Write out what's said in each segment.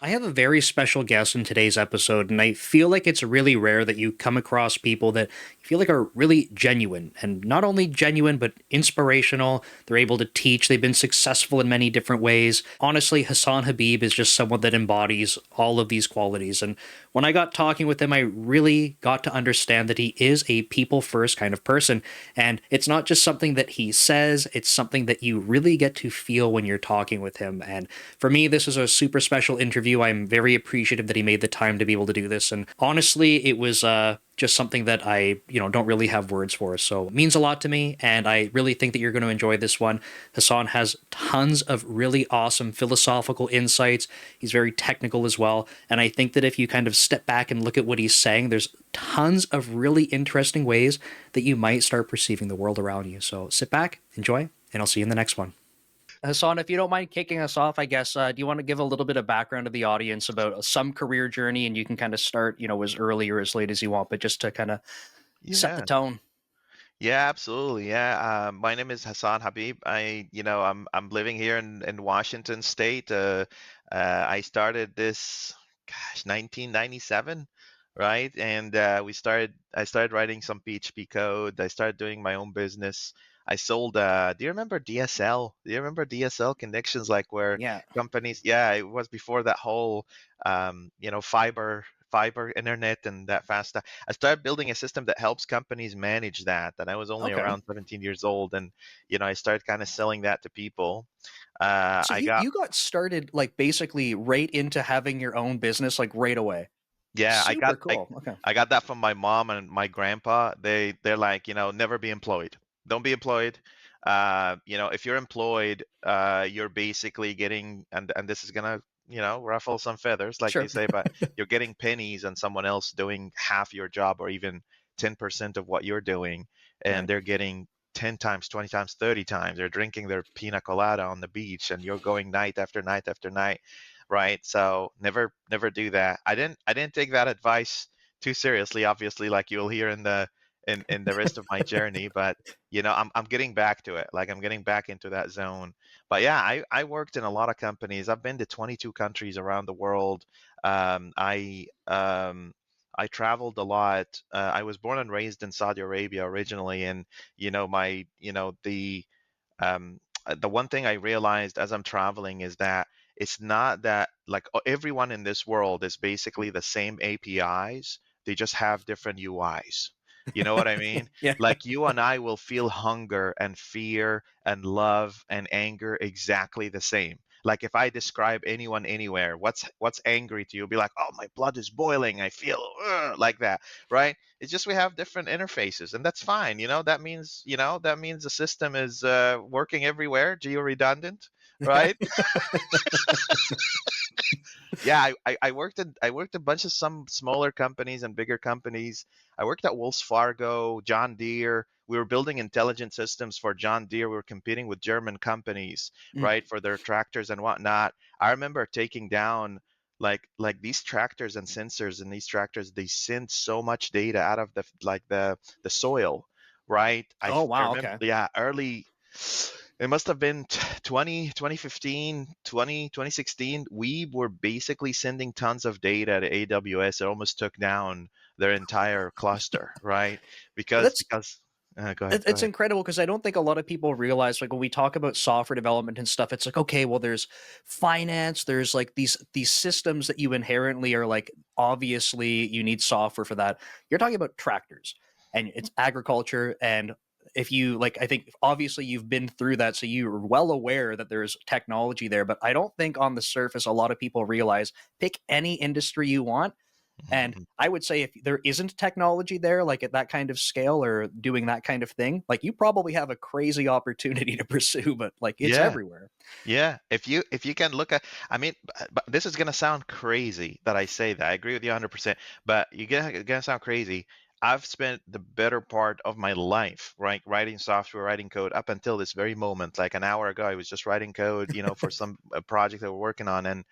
I have a very special guest in today's episode, and I feel like it's really rare that you come across people that you feel like are really genuine, and not only genuine, but inspirational. They're able to teach, they've been successful in many different ways. Honestly, Hassan Habib is just someone that embodies all of these qualities. And when I got talking with him, I really got to understand that he is a people first kind of person. And it's not just something that he says, it's something that you really get to feel when you're talking with him. And for me, this is a super special interview. I'm very appreciative that he made the time to be able to do this. And honestly, it was just something that I don't really have words for. So it means a lot to me. And I really think that you're going to enjoy this one. Hassan has tons of really awesome philosophical insights. He's very technical as well. And I think that if you kind of step back and look at what he's saying, there's tons of really interesting ways that you might start perceiving the world around you. So sit back, enjoy, and I'll see you in the next one. Hassan, if you don't mind kicking us off, I guess, do you want to give a little bit of background to the audience about some career journey? And you can kind of start, as early or as late as you want, but just to kind of set the Yeah, tone. yeah, absolutely. Yeah, my name is Hassan Habib. I'm living here in Washington State. I started this, 1997, right? And I started writing some PHP code. I started doing my own business. I sold. Do you remember DSL? Do you remember DSL connections, like where Yeah. companies? Yeah, it was before that whole, fiber internet and that fast stuff. I started building a system that helps companies manage that. And I was only Okay. around 17 years old, and I started kind of selling that to people. So I you got you got started like basically right into having your own business like right away. Yeah, Super cool. Okay. I got that from my mom and my grandpa. They're like, never be employed. Don't be employed. If you're employed, you're basically getting, and this is gonna, ruffle some feathers, like they Sure. say, but you're getting pennies on someone else doing half your job or even 10% of what you're doing, and Right. they're getting 10 times, 20 times, 30 times. They're drinking their pina colada on the beach, and you're going night after night after night, right? So never do that. I didn't take that advice too seriously, obviously, like you'll hear in the rest of my journey. But I'm getting back to it. Like I'm getting back into that zone. But yeah, I worked in a lot of companies. I've been to 22 countries around the world. I traveled a lot. I was born and raised in Saudi Arabia originally, and my the one thing I realized as I'm traveling is that it's not that, like, everyone in this world is basically the same APIs. They just have different UIs. You know what I mean? Yeah. Like you and I will feel hunger and fear and love and anger exactly the same. Like if I describe anyone anywhere, what's angry to you, be like, oh, my blood is boiling. I feel like that, right? It's just we have different interfaces, and that's fine. That means the system is working everywhere, geo-redundant, right? Yeah, I worked a bunch of some smaller companies and bigger companies. I worked at Wells Fargo, John Deere. We were building intelligent systems for John Deere. We were competing with German companies, Mm. right, for their tractors and whatnot. I remember taking down, like these tractors and sensors, and these tractors, they send so much data out of the soil, right? Oh I wow. remember, Okay. yeah, early, it must have been 2015, 2016. We were basically sending tons of data to AWS. It almost took down their entire cluster, right? because That's because Go ahead, go it's ahead. incredible because I don't think a lot of people realize like when we talk about software development and stuff, it's like okay, well, there's finance, there's like these systems that you inherently are like obviously you need software for that. You're talking about tractors and it's agriculture and if you like I think obviously you've been through that so you're well aware that there's technology there but I don't think on the surface a lot of people realize pick any industry you want and Mhm. I would say if there isn't technology there, like at that kind of scale or doing that kind of thing, like you probably have a crazy opportunity to pursue, but like it's Yeah, everywhere. yeah. If you can look at, I mean, but this is gonna sound crazy that I say that. I agree with you 100%, but you're gonna sound crazy. I've spent the better part of my life, right, writing software, writing code up until this very moment. Like an hour ago, I was just writing code, for some a project that we're working on, and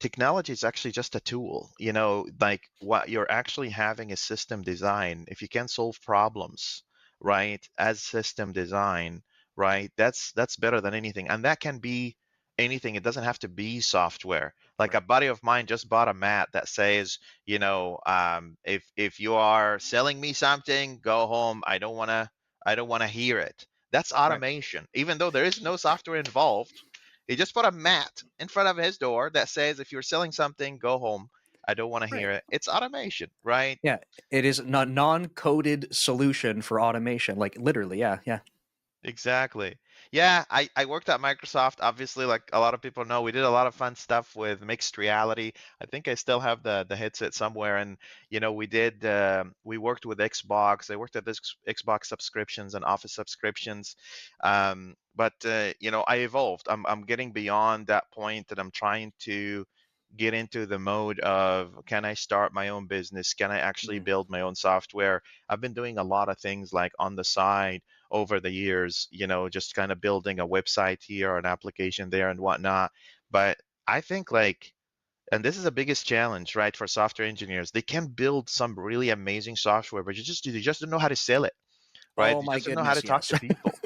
technology is actually just a tool. Like what you're actually having is system design. If you can solve problems, right, as system design, right, that's better than anything. And that can be anything. It doesn't have to be software. Like Right. a buddy of mine just bought a mat that says, if you are selling me something, go home. I don't want to hear it. That's Right. automation. Even though there is no software involved, he just put a mat in front of his door that says, if you're selling something, go home. I don't want to hear Right. it. It's automation, right? Yeah, it is a non-coded solution for automation. Like literally, yeah, yeah. Exactly. Yeah, I worked at Microsoft. Obviously, like a lot of people know, we did a lot of fun stuff with mixed reality. I think I still have the headset somewhere, and we worked with Xbox. I worked at this Xbox subscriptions and Office subscriptions. But I evolved. I'm getting beyond that point, and I'm trying to get into the mode of, can I start my own business? Can I actually Mhm. build my own software? I've been doing a lot of things like on the side over the years, just kind of building a website here or an application there and whatnot. But I think and this is the biggest challenge, right, for software engineers. They can build some really amazing software, but you just don't know how to sell it, right? Oh You my just don't know how to goodness, talk yes. to people.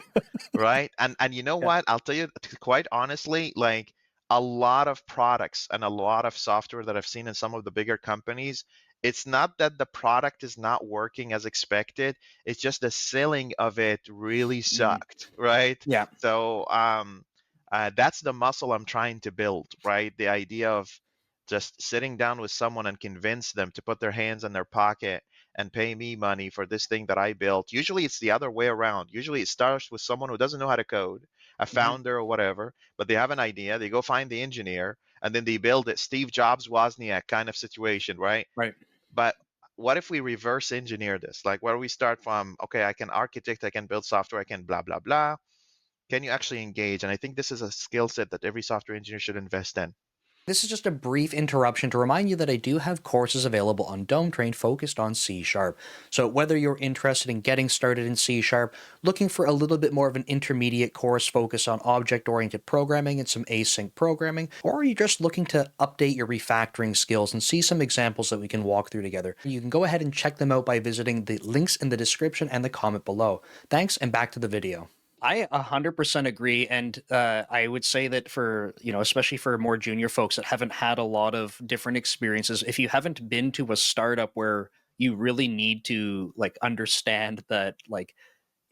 Right. And you know Yeah. what? I'll tell you quite honestly, like a lot of products and a lot of software that I've seen in some of the bigger companies, it's not that the product is not working as expected. It's just the selling of it really Mhm. sucked, right? Yeah. So that's the muscle I'm trying to build, right? The idea of just sitting down with someone and convince them to put their hands in their pocket and pay me money for this thing that I built. Usually it's the other way around. Usually it starts with someone who doesn't know how to code, a Mhm. founder or whatever, but they have an idea. They go find the engineer and then they build it. Steve Jobs, Wozniak kind of situation, right? Right. But what if we reverse engineer this? Like where we start from, okay, I can architect, I can build software, I can blah, blah, blah. Can you actually engage? And I think this is a skill set that every software engineer should invest in. This is just a brief interruption to remind you that I do have courses available on Dome Train focused on C Sharp. So, whether you're interested in getting started in C Sharp, looking for a little bit more of an intermediate course focused on object oriented programming and some async programming, or are you just looking to update your refactoring skills and see some examples that we can walk through together, you can go ahead and check them out by visiting the links in the description and the comment below. Thanks, and back to the video. I 100% agree, and I would say that for especially for more junior folks that haven't had a lot of different experiences, if you haven't been to a startup where you really need to like understand that like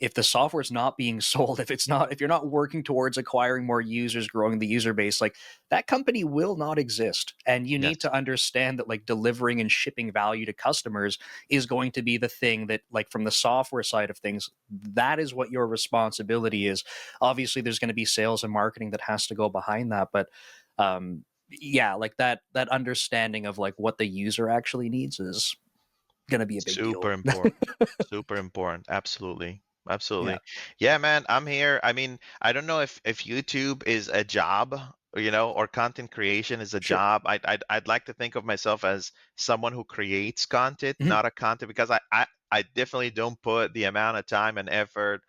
if the software is not being sold, if you're not working towards acquiring more users, growing the user base, like that company will not exist. And you Yes. need to understand that like delivering and shipping value to customers is going to be the thing that like from the software side of things, that is what your responsibility is. Obviously there's going to be sales and marketing that has to go behind that, but yeah, like that understanding of like what the user actually needs is going to be a big deal. Super important. Super important. Absolutely. Yeah. Absolutely. Yeah, man, I'm here. I mean, I don't know if YouTube is a job, or content creation is a Sure. job. I'd like to think of myself as someone who creates content, Mhm. not a content, because I definitely don't put the amount of time and effort,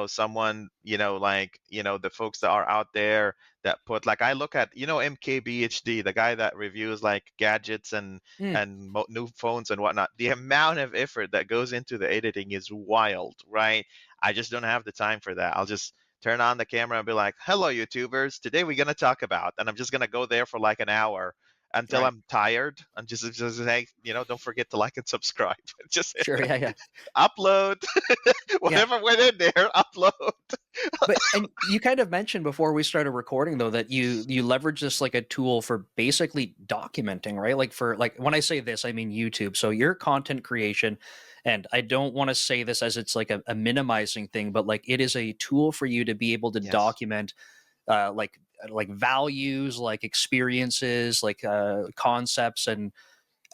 someone, the folks that are out there that put, like, I look at, MKBHD, the guy that reviews like gadgets and Mm. new phones and whatnot. The amount of effort that goes into the editing is wild, right? I just don't have the time for that. I'll just turn on the camera and be like, "Hello, YouTubers. Today we're gonna talk about," and I'm just gonna go there for like an hour until Right. I'm tired and just hey, don't forget to like and subscribe. Just Sure. Yeah. Yeah. upload Yeah. whatever went in there. Upload. But and you kind of mentioned before we started recording though that you leverage this like a tool for basically documenting, right? Like for like when I say this, I mean YouTube. So your content creation, and I don't want to say this as it's like a minimizing thing, but like it is a tool for you to be able to Yes. document like values, like experiences, like concepts and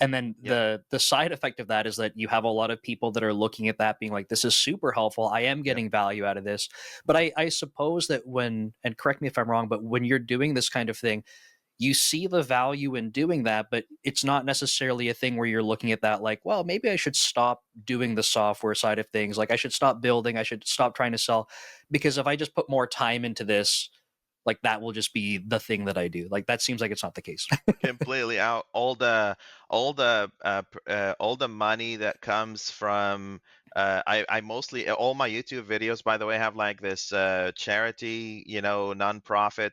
then Yep. the side effect of that is that you have a lot of people that are looking at that being like this is super helpful, I am Yep. getting value out of this. But I suppose that when, and correct me if I'm wrong, but when you're doing this kind of thing, you see the value in doing that, but it's not necessarily a thing where you're looking at that like, well, maybe I should stop doing the software side of things, like I should stop building, I should stop trying to sell, because if I just put more time into this, like that will just be the thing that I do. Like that seems like it's not the case. Completely out. All the money that comes from I mostly all my YouTube videos, by the way, have like this charity, nonprofit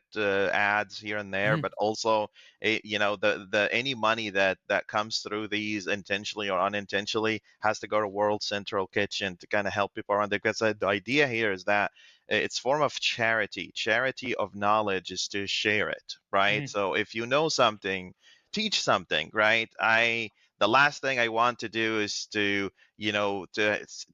ads here and there, Mhm. but also, the any money that comes through these intentionally or unintentionally has to go to World Central Kitchen to kind of help people around there. Because the idea here is that it's form of charity. Charity of knowledge is to share it, right? Mhm. So if you know something, teach something, right? The last thing I want to do is to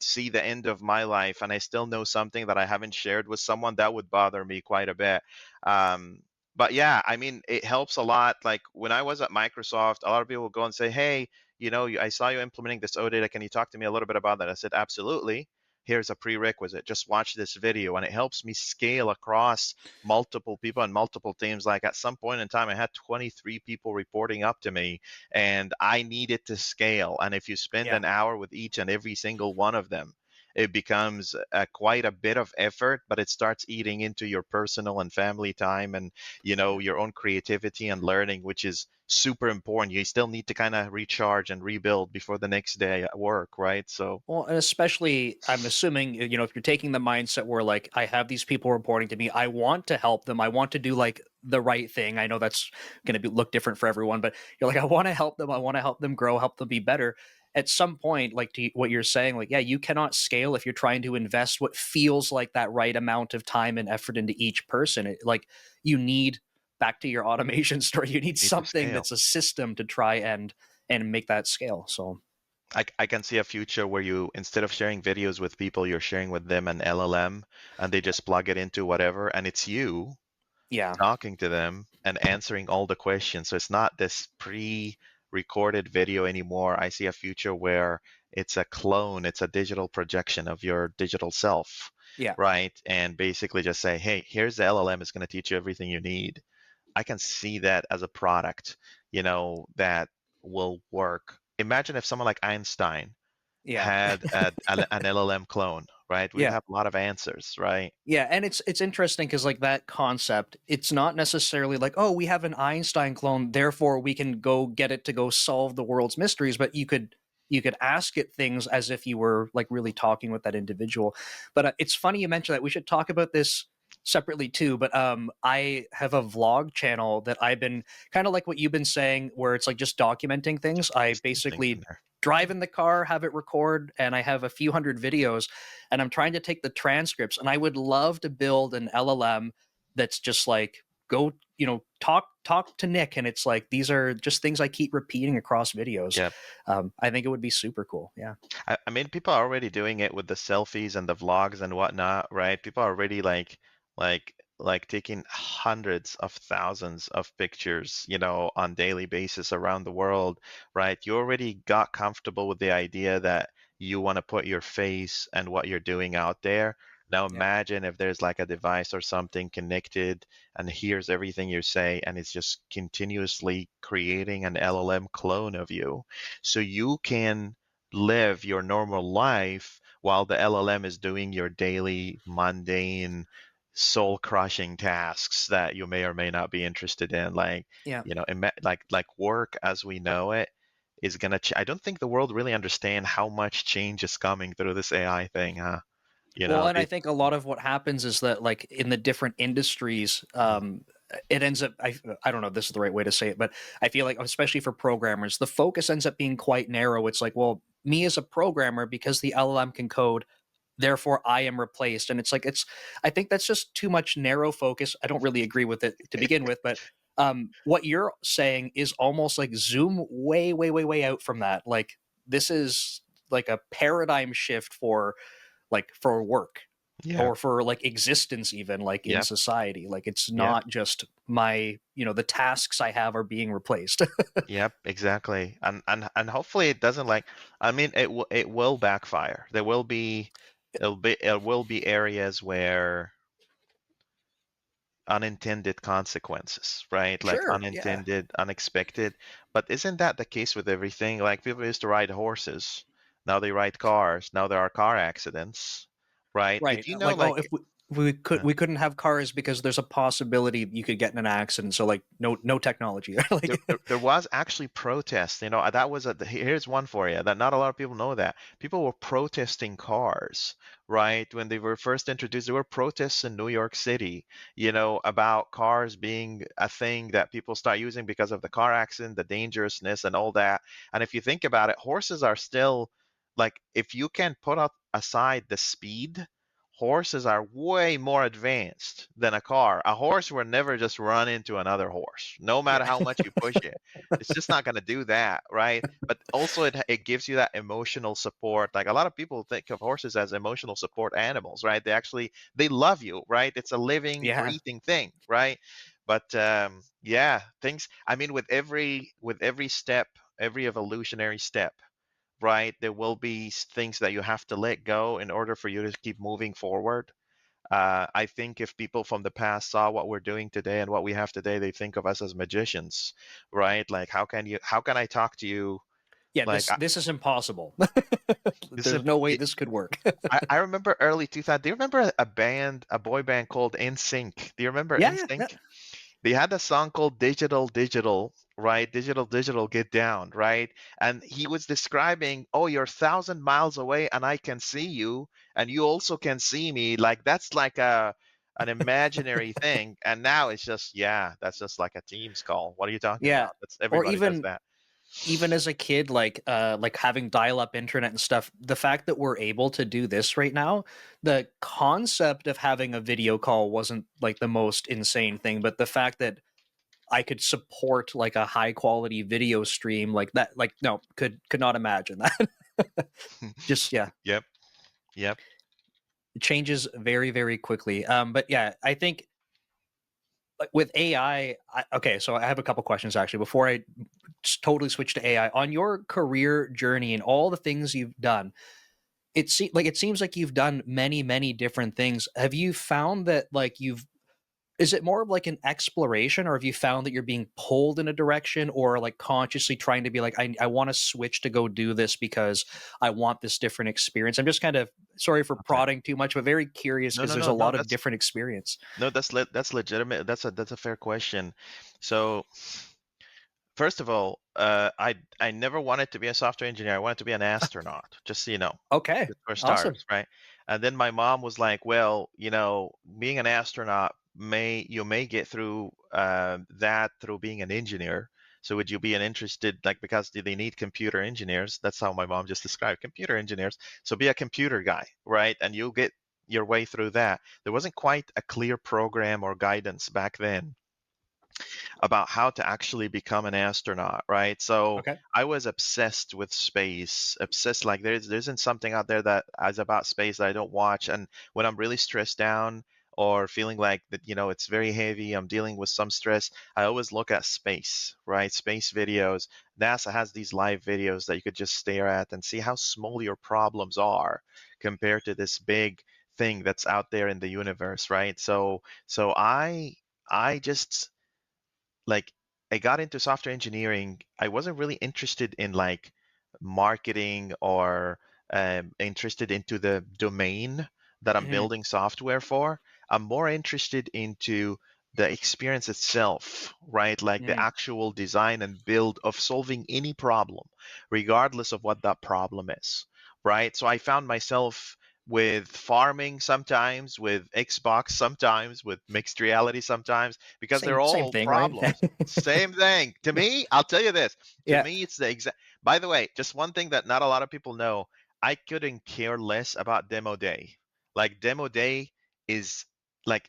see the end of my life and I still know something that I haven't shared with someone. That would bother me quite a bit. um, but yeah, I mean, it helps a lot. Like when I was at Microsoft, a lot of people would go and say, hey, I saw you implementing this OData, can you talk to me a little bit about that? I said, absolutely. Here's a prerequisite, just watch this video. And it helps me scale across multiple people and multiple teams. Like at some point in time I had 23 people reporting up to me, and I needed to scale. And if you spend Yeah. an hour with each and every single one of them, it becomes quite a bit of effort, but it starts eating into your personal and family time, and Yeah. your own creativity and learning, which is super important. You still need to kind of recharge and rebuild before the next day at work, right? So Well, and especially, I'm assuming, if you're taking the mindset where, like, I have these people reporting to me, I want to help them, I want to do like the right thing. I know that's going to be look different for everyone, but you're like, I want to help them, I want to help them grow, help them be better. At some point, like what you're saying, like, yeah, you cannot scale if you're trying to invest what feels like that right amount of time and effort into each person. Like, you need, back to your automation story, you need need to something scale. that's a system to try and make that scale. So I can see a future where you, instead of sharing videos with people, you're sharing with them an LLM, and they just plug it into whatever, and it's you yeah, talking to them and answering all the questions. So it's not this pre-recorded video anymore. I see a future where it's a clone, it's a digital projection of your digital self, yeah, right? And basically just say, hey, here's the LLM, it's going to teach you everything you need. I can see that as a product, that will work. Imagine if someone like Einstein yeah. had an LLM clone, right? We'd Yeah. have a lot of answers, right? Yeah, and it's interesting because like that concept, it's not necessarily like, oh, we have an Einstein clone, therefore we can go get it to go solve the world's mysteries, but you could ask it things as if you were like really talking with that individual. But it's funny you mentioned that. We should talk about this separately too. But I have a vlog channel that I've been kind of like what you've been saying, where it's like just documenting things. I Pasting things in basically there. drive in the car, have it record, and I have a few hundred videos, and I'm trying to take the transcripts, and I would love to build an LLM that's just like, go, talk to Nick, and it's like, these are just things I keep repeating across videos. Yeah. I think it would be super cool. Yeah. I mean, people are already doing it with the selfies and the vlogs and whatnot, right? People are already like, taking hundreds of thousands of pictures, on daily basis around the world, right? You already got comfortable with the idea that you want to put your face and what you're doing out there. Now Yeah. imagine if there's like a device or something connected and hears everything you say and it's just continuously creating an LLM clone of you. So you can live your normal life while the LLM is doing your daily mundane soul crushing tasks that you may or may not be interested in, like Yeah. like work as we know it is gonna I don't think the world really understand how much change is coming through this AI thing, huh? you Well, know and I it think a lot of what happens is that, like, in the different industries, it ends up, I don't know if this is the right way to say it, but I feel like, especially for programmers, the focus ends up being quite narrow. It's like, well, me as a programmer, because the LLM can code, therefore I am replaced. And it's like, I think that's just too much narrow focus. I don't really agree with it to begin with, but what you're saying is almost like zoom way, way, way, way out from that. Like, this is like a paradigm shift for work, yeah. or for like existence, even like in Yep. society. Like, it's Yep. not just the tasks I have are being replaced. Yep, exactly. And hopefully it doesn't, like, I mean, it will backfire. It will be areas where unintended consequences, right? Like Sure, yeah. unintended, unexpected. But isn't that the case with everything? Like people used to ride horses, now they ride cars, now there are car accidents, right? Did Right, you know, like, oh, like, if we Uh, we couldn't have cars because there's a possibility you could get in an accident. So like no technology. there, Like there, there was actually protests. That was here's one for you that not a lot of people know that people were protesting cars, right? When they were first introduced, there were protests in New York City, about cars being a thing that people start using because of the car accident, the dangerousness, and all that. And if you think about it, horses are still like, if you can put up aside the speed, horses are way more advanced than a car. A horse will never just run into another horse, no matter yeah. how much you push it. It's just not going to do that, right? But also, it gives you that emotional support. Like, a lot of people think of horses as emotional support animals, right? They love you, right? It's a living, Yeah. breathing thing, right? But yeah, things. I mean, with every step, every evolutionary step, right? There will be things that you have to let go in order for you to keep moving forward. I think if people from the past saw what we're doing today and what we have today, they think of us as magicians, right? Like, how can I talk to you? Yeah, Like, this is impossible. this is, There's no way this could work. I remember early 2000. Do you remember a boy band called NSYNC? Do you remember Yeah, yeah. NSYNC? They had a song called Digital Digital, right? Digital Digital Get Down, right? And he was describing, oh, you're 1,000 miles away and I can see you and you also can see me. Like, that's like an imaginary thing. And now it's just, yeah, that's just like a Teams call. What are you talking Yeah. about? That's Or everybody does that. even as a kid, like having dial-up internet and stuff, the fact that we're able to do this right now, the concept of having a video call wasn't like the most insane thing, but the fact that I could support like a high quality video stream like that, like no, could not imagine that. Just yeah, Yep. Yep. it changes very very quickly. But yeah, I think like with AI, okay, so I have a couple questions actually before I totally switch to AI. On your career journey and all the things you've done, it seems like you've done many different things. Have you found that like you've is it more of like an exploration, or have you found that you're being pulled in a direction, or like consciously trying to be like, I want to switch to go do this because I want this different experience? I'm just kind of sorry for Okay. prodding too much, but very curious No, because no, there's no, a no. lot of different experience. That's legitimate. That's a fair question. So, first of all, I never wanted to be a software engineer. I wanted to be an astronaut, just so you know, Okay, just for awesome. starters, right? And then my mom was like, "Well, being an astronaut you may get through that through being an engineer. So would you be an interested like because they need computer engineers? That's how my mom just described computer engineers. So be a computer guy, right? And you'll get your way through that. There wasn't quite a clear program or guidance back then about how to actually become an astronaut, right? So Okay. I was obsessed with space, obsessed like there isn't something out there that is about space that I don't watch. And when I'm really stressed down or feeling like that, it's very heavy, I'm dealing with some stress, I always look at space, right? Space videos. NASA has these live videos that you could just stare at and see how small your problems are compared to this big thing that's out there in the universe, right? So I just like I got into software engineering. I wasn't really interested in like marketing or interested into the domain that I'm Mhm. building software for. I'm more interested into the experience itself, right? Like the Mhm. actual design and build of solving any problem, regardless of what that problem is, right? So I found myself with farming sometimes, with Xbox sometimes, with mixed reality sometimes because they're Same all thing, right? problems. Same thing. To me, I'll tell you this. To Yeah. me, it's the exact. By the way, just one thing that not a lot of people know, I couldn't care less about demo day. Like demo day is like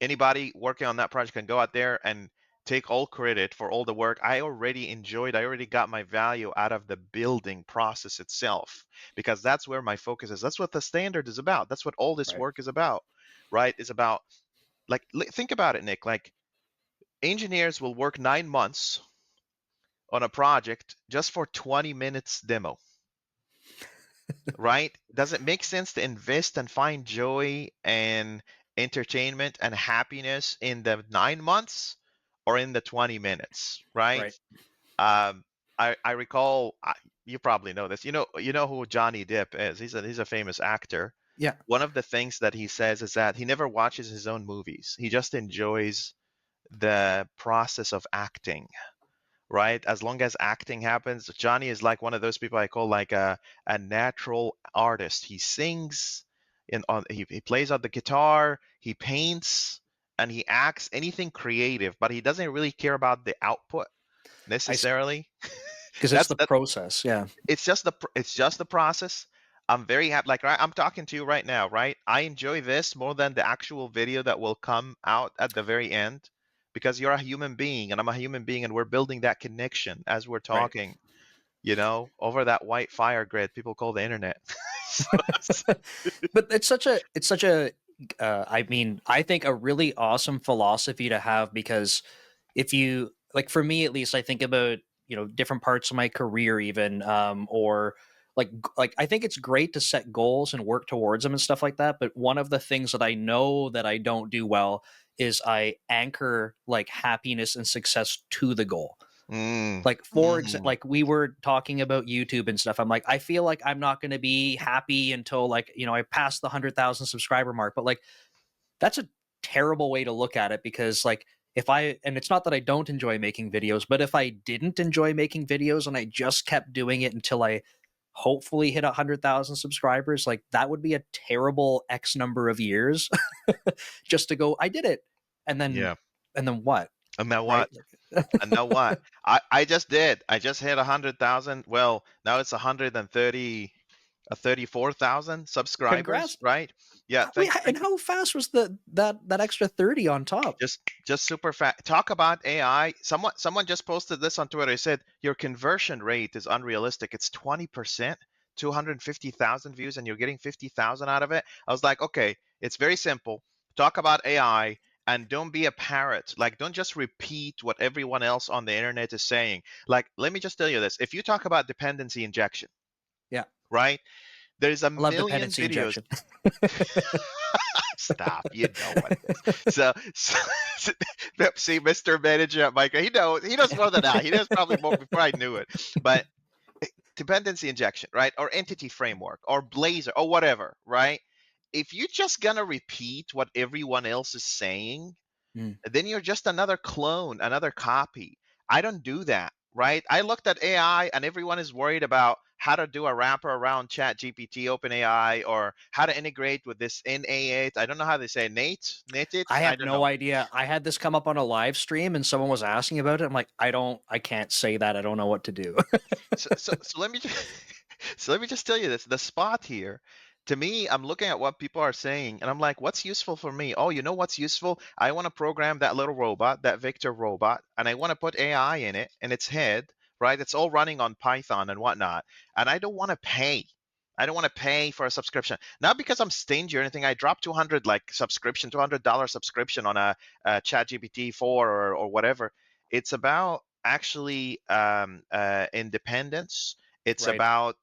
anybody working on that project can go out there and take all credit for all the work. I already got my value out of the building process itself because that's where my focus is. That's what the standard is about. That's what all this Right. work is about, right? It's about like think about it, Nick. Like engineers will work 9 months on a project just for 20 minutes demo, right? Does it make sense to invest and find joy and entertainment and happiness in the 9 months or in the 20 minutes, right? Right. Um, I recall, you probably know this. You know who Johnny Depp is. He's a famous actor. Yeah. One of the things that he says is that he never watches his own movies. He just enjoys the process of acting, right? As long as acting happens, Johnny is like one of those people I call like a natural artist. He sings, he plays on the guitar, he paints, and he acts anything creative, but he doesn't really care about the output I necessarily. because it's That's the that. process. Yeah. It's just the process. I'm very happy. Like right, I'm talking to you right now, right? I enjoy this more than the actual video that will come out at the very end, because you're a human being and I'm a human being, and we're building that connection as we're Right. talking, over that white fire grid people call the internet. So, But it's such a I mean, I think a really awesome philosophy to have, because if you like, for me at least, I think about, different parts of my career even, or like I think it's great to set goals and work towards them and stuff like that, but one of the things that I know that I don't do well is I anchor like happiness and success to the goal. mm, Like, for example, mm, like we were talking about YouTube and stuff. I'm like, I feel like I'm not going to be happy until, like, I pass the 100,000 subscriber mark. But like, that's a terrible way to look at it, because like, if I, and it's not that I don't enjoy making videos, but if I didn't enjoy making videos and I just kept doing it until I hopefully hit 100,000 subscribers, like that would be a terrible X number of years just to go, I did it. And then, yeah. and then what? And now Right. what? And now what? I just did. I just hit 100,000. Well, now it's 130, 34,000 subscribers, Congrats. right? Yeah, Wait, and thank you. how fast was that extra 30 on top? Just super fast. Talk about AI. Someone just posted this on Twitter. He said your conversion rate is unrealistic. It's 20%, 250,000 views, and you're getting 50,000 out of it. I was like, okay, it's very simple. Talk about AI and don't be a parrot. Like, don't just repeat what everyone else on the internet is saying. Like, let me just tell you this. If you talk about dependency injection, Yeah, right? There's a I love million dependency videos. injection. Stop. You know what it is. So see, Mr. Manager at Micro, he knows more than that. He knows probably more before I knew it. But dependency injection, right? Or entity framework or Blazor or whatever, right? If you're just gonna repeat what everyone else is saying, Mm. then you're just another clone, another copy. I don't do that, right? I looked at AI and everyone is worried about how to do a wrapper around Chat GPT, OpenAI, or how to integrate with this NA8. I don't know how they say Nate it. I I have don't no know. idea. I had this come up on a live stream and someone was asking about it. I'm like, I can't say that. I don't know what to do. So let me just so let me just tell you this. The spot here, to me, I'm looking at what people are saying, and I'm like, what's useful for me? Oh, you know what's useful? I want to program that little robot, that Victor robot, and I want to put AI in it and its head, right? It's all running on Python and whatnot, and I don't want to pay. I don't want to pay for a subscription. Not because I'm stingy or anything. I dropped 200 like subscription, $200 subscription on a ChatGPT 4 or whatever. It's about actually independence. It's Right. about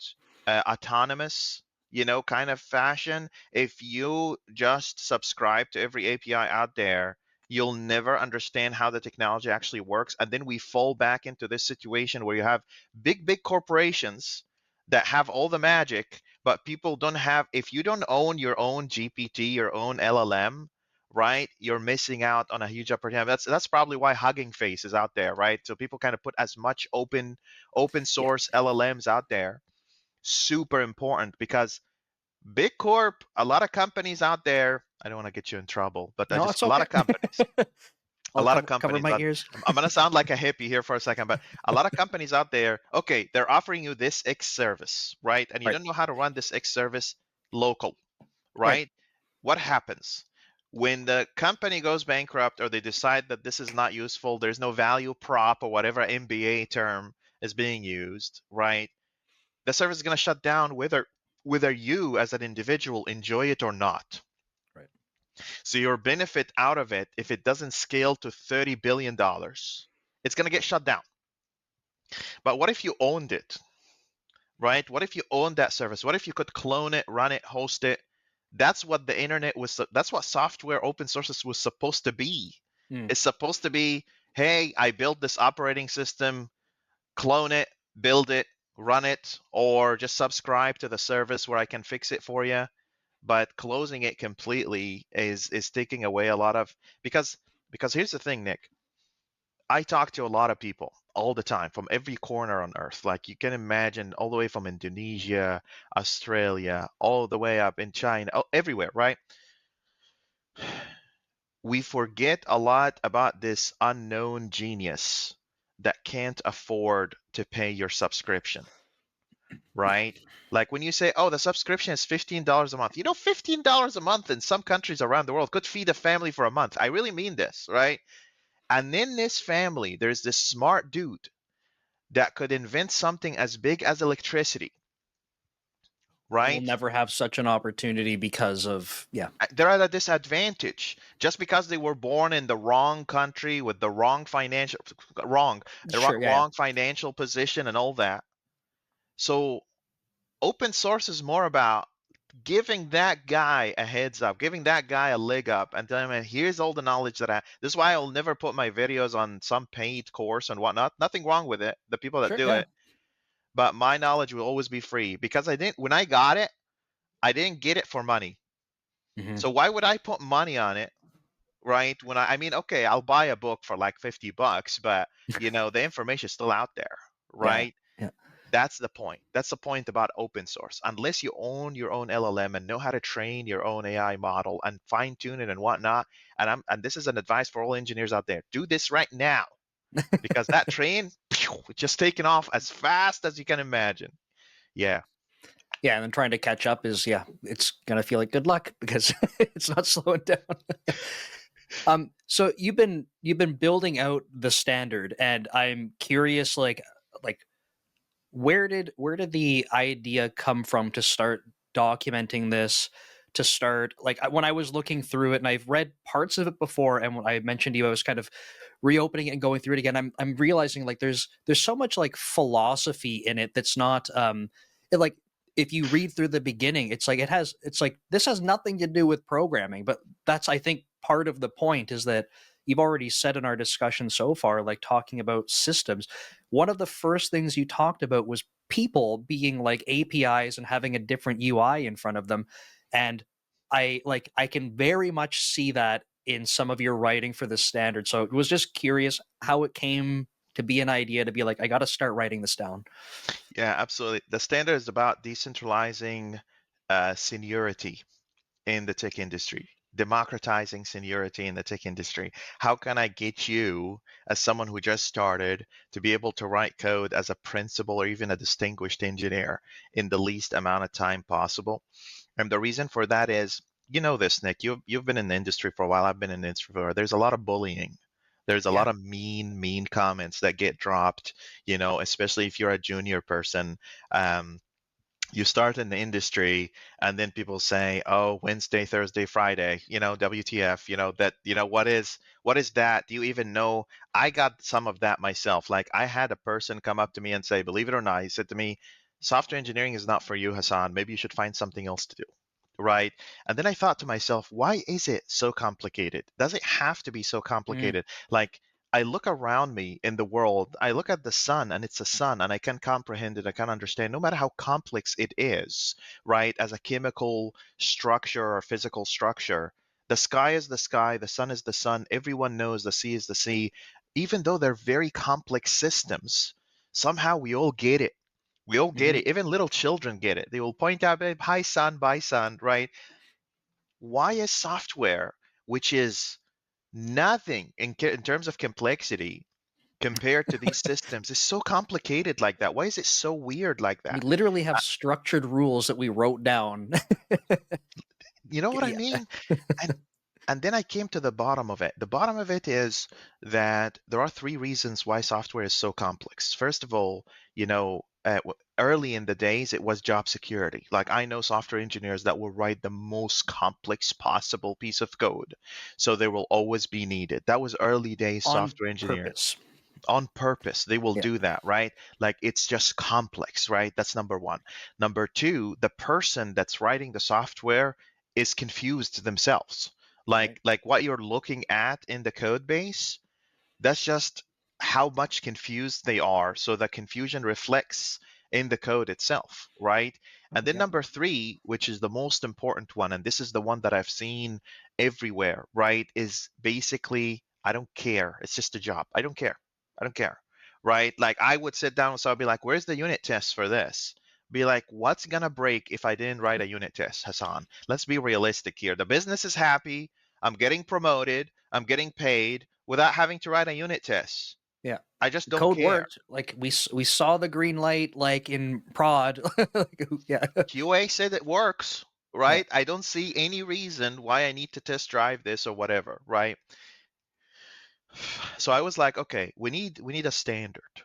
autonomous, kind of fashion. If you just subscribe to every API out there, you'll never understand how the technology actually works. And then we fall back into this situation where you have big corporations that have all the magic, but people don't have, if you don't own your own GPT, your own LLM, right, you're missing out on a huge opportunity. That's probably why Hugging Face is out there, right? So people kind of put as much open Yeah. source LLMs out there. Super important because big corp, a lot of companies out there. I don't want to get you in trouble, but I No, just it's a lot okay. of companies, a I'll lot of cover companies my out. ears. I'm gonna sound like a hippie here for a second, but a lot of companies out there. Okay, they're offering you this X service, right? And you Right. don't know how to run this X service local, Right. right? What happens when the company goes bankrupt or they decide that this is not useful? There's no value prop or whatever MBA term is being used, right? The service is going to shut down whether you as an individual enjoy it or not. Right. So your benefit out of it, if it doesn't scale to $30 billion, it's going to get shut down. But what if you owned it, right? What if you owned that service? What if you could clone it, run it, host it? That's what the internet was. That's what software open sources was supposed to be. Mm. It's supposed to be, hey, I built this operating system, clone it, build it, run it, or just subscribe to the service where I can fix it for you. but closing it completely is taking away a lot of, because here's the thing, Nick. I talk to a lot of people all the time from every corner on earth. Like you can imagine, all the way from Indonesia, Australia, all the way up in China, everywhere, right? We forget a lot about this unknown genius that can't afford to pay your subscription, right? Like when you say, oh, the subscription is $15 a month. You know, $15 a month in some countries around the world could feed a family for a month. I really mean this, right? And in this family, there's this smart dude that could invent something as big as electricity, And we'll right? never have such an opportunity because of, yeah, They're at a disadvantage just because they were born in the wrong country with the wrong financial, wrong, sure, yeah, yeah, wrong financial position and all that. So open source is more about giving that guy a heads up, giving that guy a leg up, and telling him, here's all the knowledge that I. This is why I'll never put my videos on some paid course and whatnot. Nothing wrong with it, the people that sure, do yeah. it, but my knowledge will always be free because I didn't. When I got it, I didn't get it for money. Hmm. So why would I put money on it, right? When I mean, okay, I'll buy a book for like $50, but the information is still out there, Yeah, right? yeah, That's the point. That's the point about open source. Unless you own your own LLM and know how to train your own AI model and fine tune it and whatnot, and this is an advice for all engineers out there: do this right now because that train just taking off as fast as you can imagine. Yeah, yeah. And then trying to catch up is, yeah, it's gonna feel like good luck because it's not slowing down. So you've been building out the standard, and I'm curious, like where did the idea come from to start documenting this, to start like when I was looking through it, and I've read parts of it before, and when I mentioned to you I was kind of reopening it and going through it again, I'm realizing like there's so much like philosophy in it that's not like if you read through the beginning, it's like this has nothing to do with programming, but that's, I think, part of the point is that you've already said in our discussion so far, like talking about systems, one of the first things you talked about was people being like APIs and having a different UI in front of them. And I can very much see that in some of your writing for the standard. So it was just curious how it came to be an idea to be like, I got to start writing this down. yeah, absolutely. The standard is about decentralizing seniority in the tech industry, democratizing seniority in the tech industry. How can I get you, as someone who just started, to be able to write code as a principal or even a distinguished engineer in the least amount of time possible? And the reason for that is, you know this, Nick. You've been in the industry for a while. I've been in the industry for a while. There's a lot of bullying. There's a Yeah. lot of mean comments that get dropped, especially if you're a junior person. Um, you start in the industry and then people say, oh, Wednesday, Thursday, Friday, WTF, what is that? Do you even know? I got some of that myself. Like I had a person come up to me and say, believe it or not, he said to me, software engineering is not for you, Hassan. Maybe you should find something else to do. Right. And then I thought to myself, why is it so complicated? Does it have to be so Mm, complicated? Like I look around me in the world, I look at the sun and it's a sun and I can comprehend it, I can understand, no matter how complex it is, right? As a chemical structure or physical structure, the sky is the sky, the sun is the sun, everyone knows the sea is the sea. Even though they're very complex systems, somehow we all get it. We all get mhm. it. Even little children get it. They will point out, babe, hi, son, bye, son, right? Why is software, which is nothing in terms of complexity, compared to these systems, is so complicated like that? Why is it so weird like We that? literally have Uh, structured rules that we wrote down. you know what I Yeah. mean? And and then I came to the bottom of it. The bottom of it is that there are three reasons why software is so complex. First of all, early in the days, it was job security. Like I know software engineers that will write the most complex possible piece of code, so they will always be needed. That was early days On software engineer. purpose. On purpose, they will Yeah. do that, right? Like it's just complex, right? That's number one. Number two, the person that's writing the software is confused themselves. like Right. like what you're looking at in the code base, that's just how much confused they are. So the confusion reflects in the code itself, right? And then Yeah. number three, which is the most important one, and this is the one that I've seen everywhere, right? Is basically, I don't care. It's just a job. I don't care. I don't care, right? Like I would sit down, so I'd be like, where's the unit test for this? Be like, what's gonna break if I didn't write a unit test, Hassan? Let's be realistic here. The business is happy. I'm getting promoted. I'm getting paid without having to write a unit test. Yeah. I just The don't code care. worked. Like we saw the green light like in prod. Like, yeah. QA said it works, Yeah. right? I don't see any reason why I need to test drive this or whatever, right? So I was like, okay, we need a standard,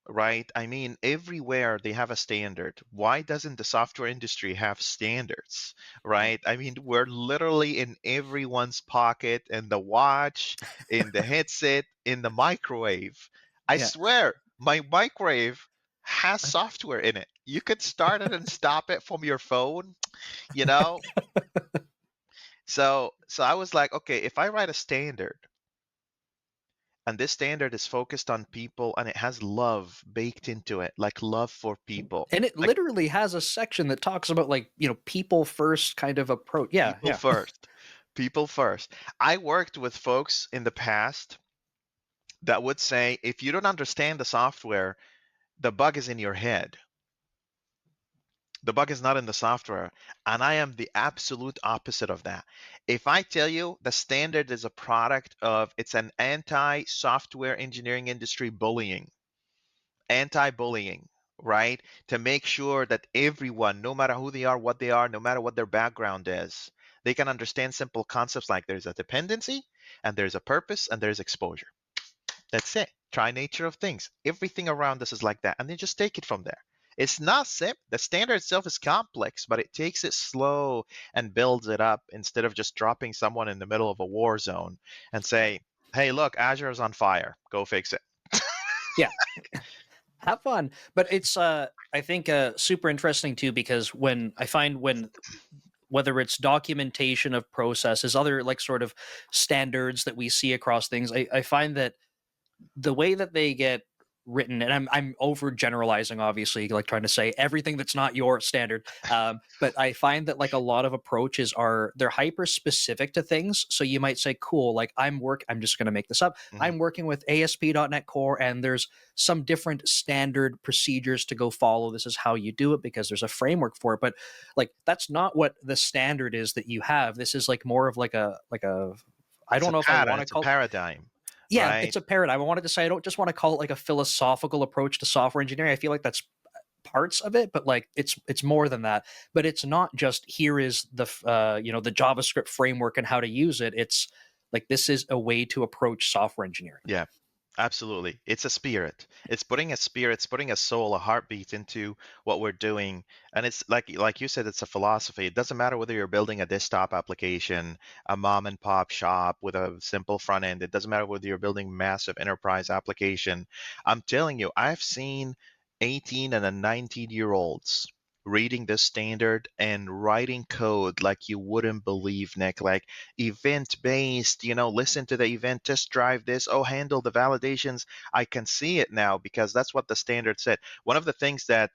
right? I mean, everywhere they have a standard. Why doesn't the software industry have standards, Yeah. right? I mean, we're literally in everyone's pocket, in the watch, in the headset, in the microwave. I Yeah. swear, my microwave has software in it. You could start it and stop it from your phone, you know? So I was like, okay, if I write a standard and this standard is focused on people and it has love baked into it, like love for people, And it like literally has a section that talks about like, people first kind of approach. Yeah, people yeah. first, people first. I worked with folks in the past that would say, if you don't understand the software, the bug is in your head. The bug is not in the software. And I am the absolute opposite of that. If I tell you the standard is a product of, it's an anti software engineering industry bullying, anti-bullying, right? To make sure that everyone, no matter who they are, what they are, no matter what their background is, they can understand simple concepts like there's a dependency and there's a purpose and there's exposure. That's it. Try nature of things. Everything around us is like that. And then just take it from there. It's not simple. The standard itself is complex, but it takes it slow and builds it up instead of just dropping someone in the middle of a war zone and say, hey, look, Azure is on fire. Go fix it. Yeah. Have fun. But it's I think super interesting too, because when I find when whether it's documentation of processes, other like sort of standards that we see across things, I find that the way that they get written, and I'm overgeneralizing, obviously, like trying to say everything that's not your standard. But I find that like a lot of approaches they're hyper specific to things. So you might say, cool, like I'm just going to make this up. Mhm. I'm working with ASP.NET Core, and there's some different standard procedures to go follow. This is how you do it because there's a framework for it. But like that's not what the standard is that you have. This is like more of like a I It's don't a know if I pattern, want to it's a call paradigm, yeah, right? it's a paradigm. I wanted to say I don't just want to call it like a philosophical approach to software engineering. I feel like that's parts of it, but like it's more than that. But it's not just here is the JavaScript framework and how to use it. It's like this is a way to approach software engineering. Yeah, absolutely. It's a spirit. It's putting a spirit, it's putting a soul, a heartbeat into what we're doing. And it's like you said, it's a philosophy. It doesn't matter whether you're building a desktop application, a mom and pop shop with a simple front end. It doesn't matter whether you're building massive enterprise application. I'm telling you, I've seen 18 and a 19-year-olds reading this standard and writing code like you wouldn't believe, Nick. Like event based, listen to the event, test drive this, oh, handle the validations. I can see it now because that's what the standard said. One of the things that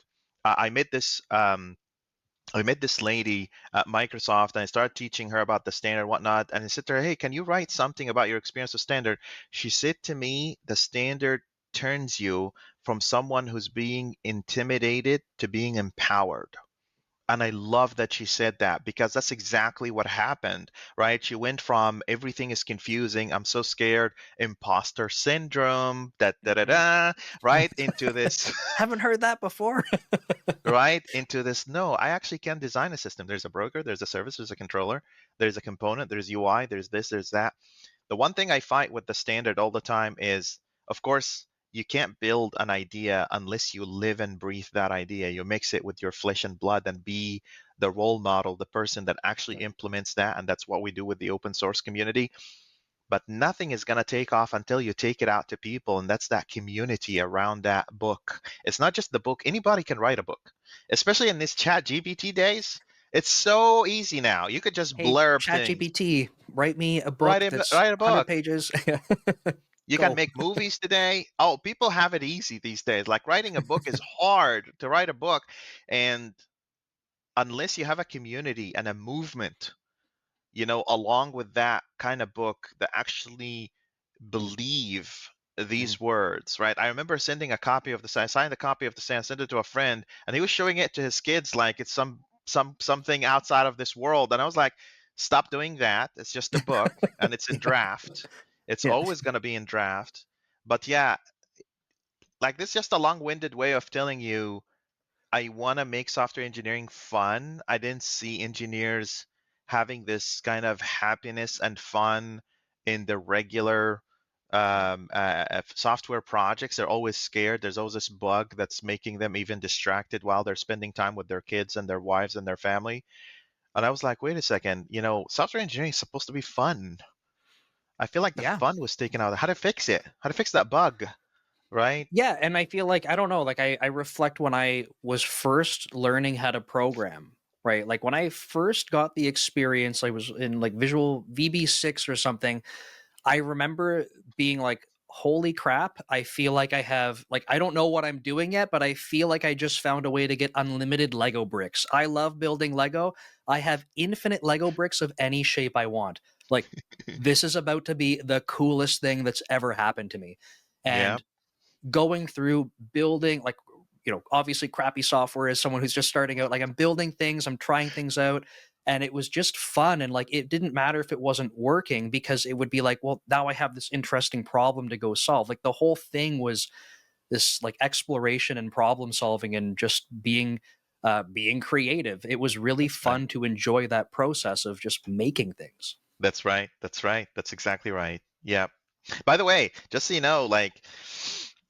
I met this I met this lady at Microsoft and I started teaching her about the standard and whatnot. And I said to her, hey, can you write something about your experience with standard? She said to me, the standard turns you from someone who's being intimidated to being empowered. And I love that she said that because that's exactly what happened, right? She went from everything is confusing, I'm so scared, imposter syndrome, da da Mhm. da, right? Into this, Haven't heard that before. right? Into this, no, I actually can design a system. There's a broker, there's a service, there's a controller, there's a component, there's UI, there's this, there's that. The one thing I fight with the standard all the time is, of course, you can't build an idea unless you live and breathe that idea. You mix it with your flesh and blood and be the role model, the person that actually implements that. And that's what we do with the open source community. But nothing is going to take off until you take it out to people. And that's that community around that book. It's not just the book. Anybody can write a book, especially in this chat GPT days. It's so easy now. You could just Hey, blurb things. ChatGPT, write me a book that's Write a 100 book. pages. You can Go. make movies today. Oh, people have it easy these days. Like writing a book is hard to write a book. And unless you have a community and a movement, along with that kind of book that actually believe Mm. these words, right? I remember sending a copy of the I signed a copy of the Sand, sent it to a friend, and he was showing it to his kids like it's something outside of this world. And I was like, stop doing that. It's just a book and it's in Yeah. draft. It's Yeah. always going to be in draft. But yeah, like this is just a long-winded way of telling you I want to make software engineering fun. I didn't see engineers having this kind of happiness and fun in the regular software projects. They're always scared. There's always this bug that's making them even distracted while they're spending time with their kids and their wives and their family. And I was like, wait a second, software engineering is supposed to be fun. I feel like the Yeah. fun was taken out. How to fix it? How to fix that bug, right? Yeah, and I feel like I don't know, like I reflect when I was first learning how to program, right? Like when I first got the experience, I was in like Visual VB6 or something. I remember being like, holy crap, I feel like I have, like, I don't know what I'm doing yet, but I feel like I just found a way to get unlimited Lego bricks. I love building Lego. I have infinite Lego bricks of any shape I want. Like, this is about to be the coolest thing that's ever happened to me. Yeah, And going through building, like, obviously crappy software as someone who's just starting out, like I'm building things, I'm trying things out, and it was just fun. And like it didn't matter if it wasn't working, because it would be like, well, now I have this interesting problem to go solve. Like the whole thing was this like exploration and problem solving and just being creative. It was really that's right. fun to enjoy that process of just making things. That's right. That's right. That's exactly right. Yeah. By the way, just so you know, like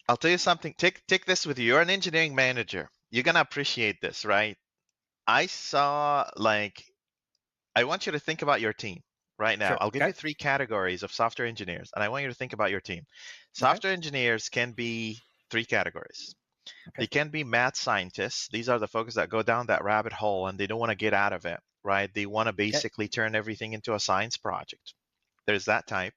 I'll tell you something. Take this with you. You're an engineering manager. You're gonna appreciate this, right? I saw like I want you to think about your team right now. Sure. I'll give Okay. you three categories of software engineers, and I want you to think about your team. Okay. Software engineers can be three categories. Okay. They can be mad scientists. These are the folks that go down that rabbit hole and they don't want to get out of it, right? They want to Okay. basically turn everything into a science project. There's that type.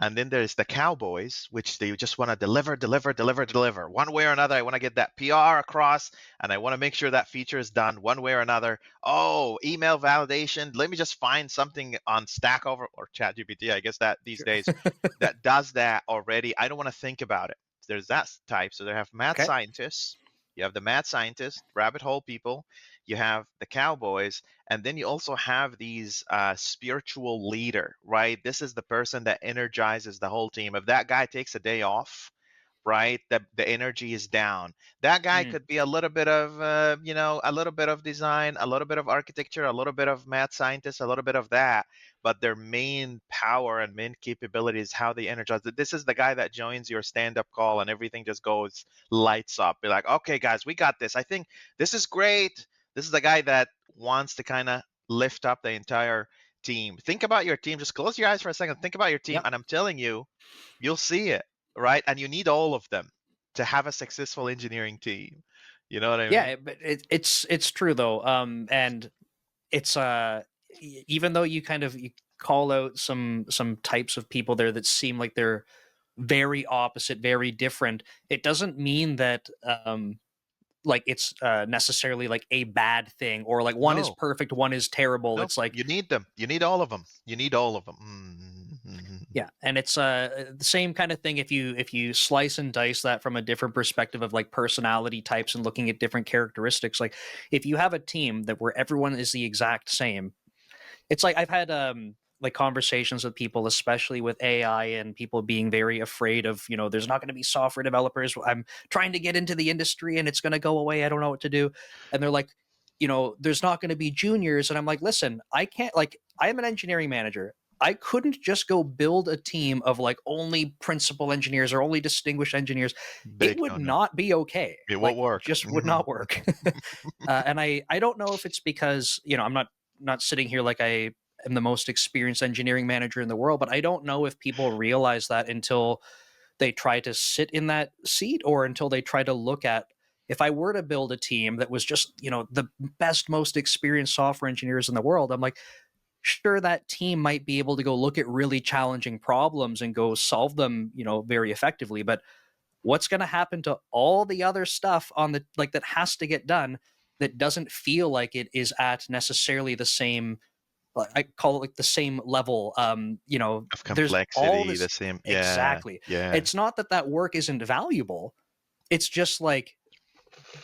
And then there's the cowboys, which they just want to deliver, deliver, deliver, deliver. One way or another, I want to get that PR across and I want to make sure that feature is done one way or another. Oh, email validation. Let me just find something on Stack Over or ChatGPT, I guess that these Sure. days, that does that already. I don't want to think about it. There's that type. So they have mad Okay. scientists. You have the mad scientists, rabbit hole people. You have the cowboys, and then you also have these spiritual leader, right? This is the person that energizes the whole team. If that guy takes a day off, right, the energy is down. That guy Mm. could be a little bit of a little bit of design, a little bit of architecture, a little bit of mad scientist, a little bit of that, but their main power and main capability is how they energize. This is the guy that joins your stand-up call and everything just goes lights up. Be like, okay guys, we got this. I think this is great. This is the guy that wants to kind of lift up the entire team. Think about your team. Just close your eyes for a second. Think about your team, Yep. and I'm telling you, you'll see it, right? And you need all of them to have a successful engineering team. You know what I mean? Yeah, but it's true though. And it's even though you call out some types of people there that seem like they're very opposite, very different, it doesn't mean that like it's necessarily like a bad thing, or like one is No, perfect, one is terrible. no, It's like, you need them. You need all of them. You need all of them. Mm-hmm. yeah, and it's the same kind of thing if you slice and dice that from a different perspective of like personality types and looking at different characteristics. Like if you have a team that where everyone is the exact same, it's like I've had like conversations with people, especially with AI and people being very afraid of, there's not going to be software developers. I'm trying to get into the industry and it's going to go away. I don't know what to do. And they're like, there's not going to be juniors. And I'm like, listen, I can't, like, I am an engineering manager. I couldn't just go build a team of like only principal engineers or only distinguished engineers. It Big would no, no. not be okay. It won't Like, work. just would not work. And I don't know if it's because, I'm not sitting here like I am the most experienced engineering manager in the world, but I don't know if people realize that until they try to sit in that seat, or until they try to look at, if I were to build a team that was just, the best, most experienced software engineers in the world, I'm like, sure, that team might be able to go look at really challenging problems and go solve them, very effectively. But what's going to happen to all the other stuff on the like that has to get done that doesn't feel like it is at necessarily the same, I call it like the same level. Of There's all complexity, the this. same. Yeah, Exactly. yeah, It's not that that work isn't valuable. It's just like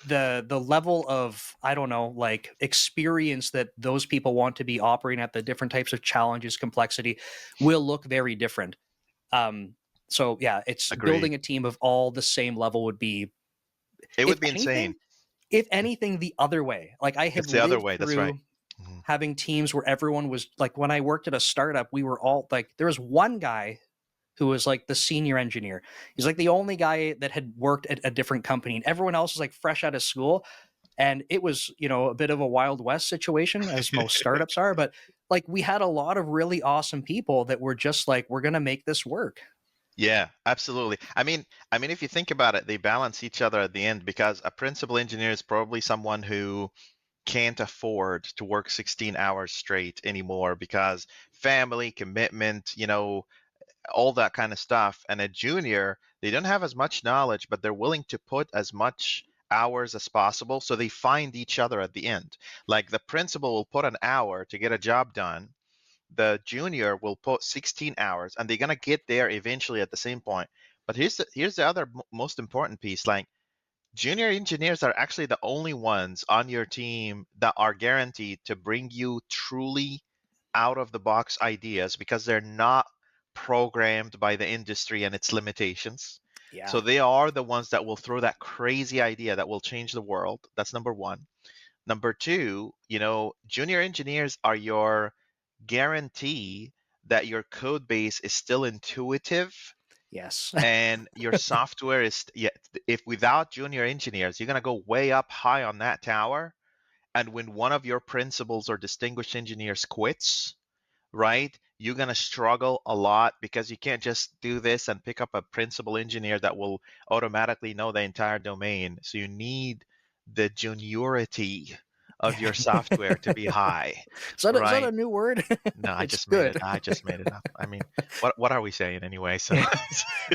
the level of, I don't know, like experience that those people want to be operating at, the different types of challenges, complexity will look very different. Um, so yeah, it's agreed. building a team of all the same level would be, It if would be insane. anything, if anything, the other way. Like I have It's the other lived way. That's right. through Mhm. having teams where everyone was like, when I worked at a startup, we were all like, there was one guy who was like the senior engineer. He's like the only guy that had worked at a different company, and everyone else was like fresh out of school. And it was, a bit of a Wild West situation, as most startups are. But like we had a lot of really awesome people that were just like, we're going to make this work. Yeah, absolutely. I mean, if you think about it, they balance each other at the end because a principal engineer is probably someone who can't afford to work 16 hours straight anymore because family commitment, all that kind of stuff. And a junior, they don't have as much knowledge, but they're willing to put as much hours as possible. So they find each other at the end. Like the principal will put an hour to get a job done. The junior will put 16 hours and they're going to get there eventually at the same point. But here's the other most important piece. Like junior engineers are actually the only ones on your team that are guaranteed to bring you truly out of the box ideas because they're not programmed by the industry and its limitations. So Yeah. they are the ones that will throw that crazy idea that will change the world. That's number one. Number two, junior engineers are your guarantee that your code base is still intuitive Yes. and your software is, yeah, if without junior engineers, you're going to go way up high on that tower. And when one of your principals or distinguished engineers quits, right, you're going to struggle a lot because you can't just do this and pick up a principal engineer that will automatically know the entire domain. So you need the juniority of your software to be high, Is that a right? new word? No, I It's just made it. good. I just made it up. I mean, what are we saying anyway? So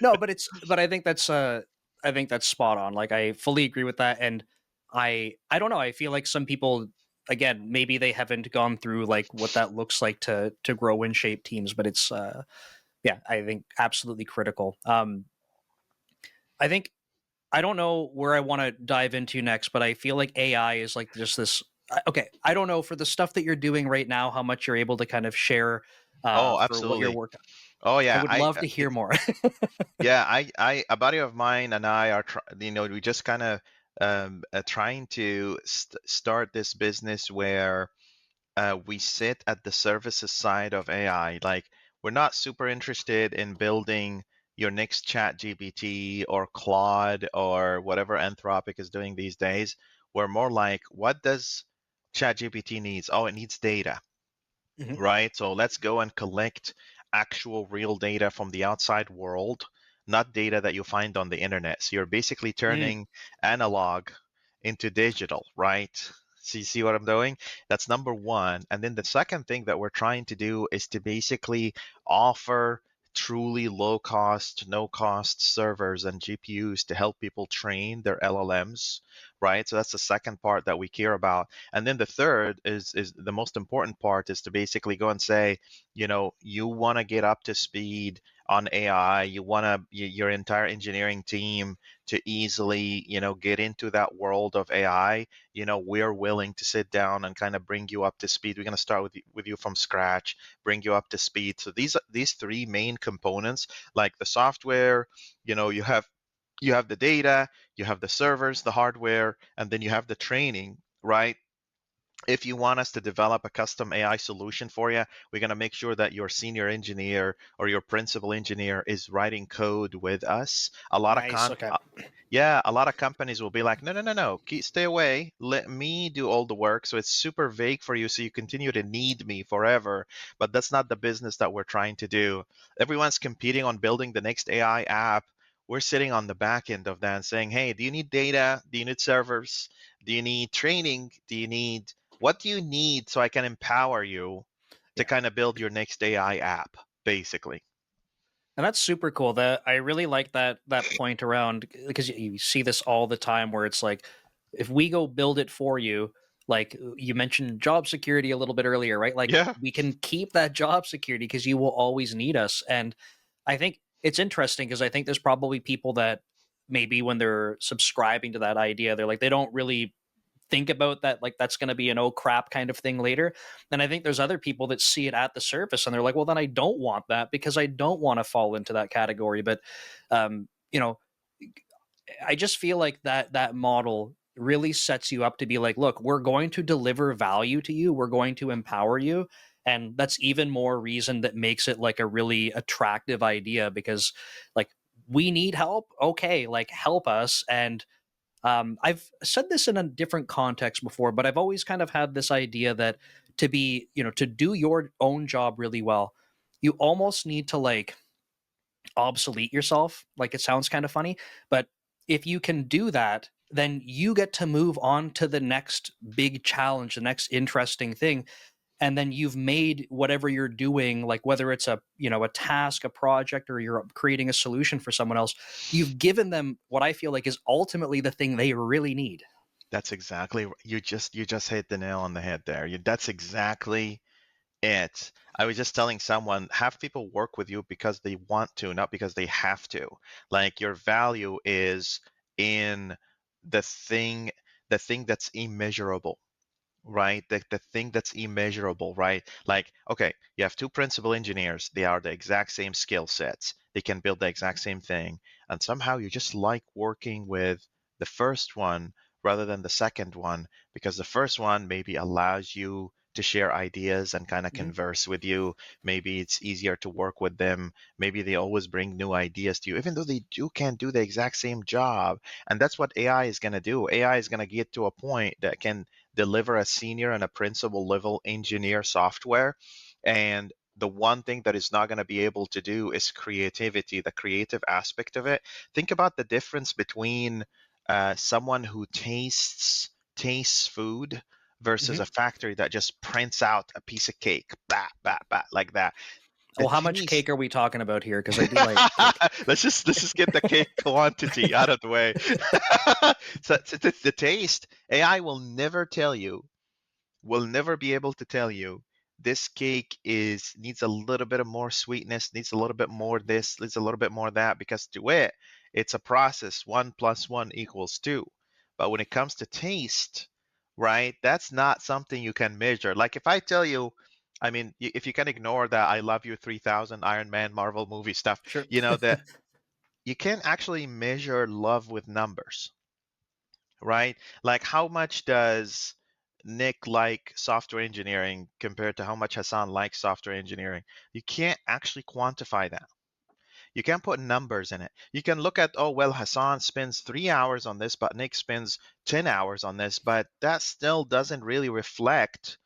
No, but I think that's spot on. Like I fully agree with that. And I don't know, I feel like some people, again, maybe they haven't gone through like what that looks like to grow and shape teams, but it's yeah, I think absolutely critical. I think, I don't know where I want to dive into next, but I feel like AI is like just this. Okay, I don't know for the stuff that you're doing right now, how much you're able to kind of share oh, for what you're absolutely. working. Oh I yeah, would love to hear more. yeah, a buddy of mine and I are, we just kind of trying to start this business where we sit at the services side of AI. Like, we're not super interested in building your next chat GPT or Claude or whatever Anthropic is doing these days. We're more like, what does chat GPT needs? Oh, it needs data, Mhm. right? So let's go and collect actual real data from the outside world, not data that you find on the internet. So you're basically Mm, turning analog into digital, right? So you see what I'm doing? That's number one. And then the second thing that we're trying to do is to basically offer truly low cost, no cost servers and GPUs to help people train their LLMs, right? So that's the second part that we care about. And then the third is the most important part is to basically go and say, you want to get up to speed on AI, you want to your entire engineering team to easily, get into that world of AI, we're willing to sit down and kind of bring you up to speed. We're going to start with you from scratch, bring you up to speed. So these three main components, like the software, you have the data, you have the servers, the hardware, and then you have the training, right? If you want us to develop a custom AI solution for you, we're going to make sure that your senior engineer or your principal engineer is writing code with us. nice. Okay. Yeah, a lot of companies will be like, no, no, no, no, stay away. Let me do all the work. So it's super vague for you. So you continue to need me forever. But that's not the business that we're trying to do. Everyone's competing on building the next AI app. We're sitting on the back end of that and saying, hey, do you need data? Do you need servers? Do you need training? What do you need so I can empower you? to Yeah. kind of build your next AI app, basically. And that's super cool. That I really like that point around, because you see this all the time where it's like, if we go build it for you, like you mentioned job security a little bit earlier, right? Like Yeah. we can keep that job security because you will always need us. And I think it's interesting because I think there's probably people that maybe when they're subscribing to that idea, they're like they don't really think about that, like that's going to be an oh crap kind of thing later. Then I think there's other people that see it at the surface and they're like, well, then I don't want that because I don't want to fall into that category. But you know, I just feel like that model really sets you up to be like, look, we're going to deliver value to you, we're going to empower you. And that's even more reason that makes it like a really attractive idea, because like we need help, okay, like help us. And I've said this in a different context before, but I've always kind of had this idea that to be, to do your own job really well, you almost need to like obsolete yourself. Like it sounds kind of funny, but if you can do that, then you get to move on to the next big challenge, the next interesting thing. And then you've made whatever you're doing, like whether it's a task, a project, or you're creating a solution for someone else, you've given them what I feel like is ultimately the thing they really need. That's exactly you just hit the nail on the head there. That's exactly it. I was just telling someone, have people work with you because they want to, not because they have to. Like your value is in the thing, the thing that's immeasurable, right? The thing that's immeasurable, right? Like, okay, you have two principal engineers. They are the exact same skill sets. They can build the exact same thing. And somehow you just like working with the first one rather than the second one, because the first one maybe allows you to share ideas and kind of Mhm. converse with you. Maybe it's easier to work with them. Maybe they always bring new ideas to you, even though they can do the exact same job. And that's what AI is going to do. AI is going to get to a point that can deliver a senior and a principal level engineer software. And the one thing that is not going to be able to do is creativity, the creative aspect of it. Think about the difference between someone who tastes food versus a Mhm. factory that just prints out a piece of cake, bah, bah, bah, like that. The Well, how much taste. cake are we talking about here? Because I do like cake. Let's just get the cake quantity out of the way. So the taste, AI will never be able to tell you this cake is needs a little bit of more sweetness, needs a little bit more this, needs a little bit more that, because to it, it's a process. One plus one equals two. But when it comes to taste, right, that's not something you can measure. Like if I tell you, I mean, if you can ignore that I love you 3000 Iron Man Marvel movie stuff, Sure. that you can't actually measure love with numbers, right? Like how much does Nick like software engineering compared to how much Hassan likes software engineering? You can't actually quantify that. You can't put numbers in it. You can look at, oh, well, Hassan spends 3 hours on this, but Nick spends 10 hours on this, but that still doesn't really reflect,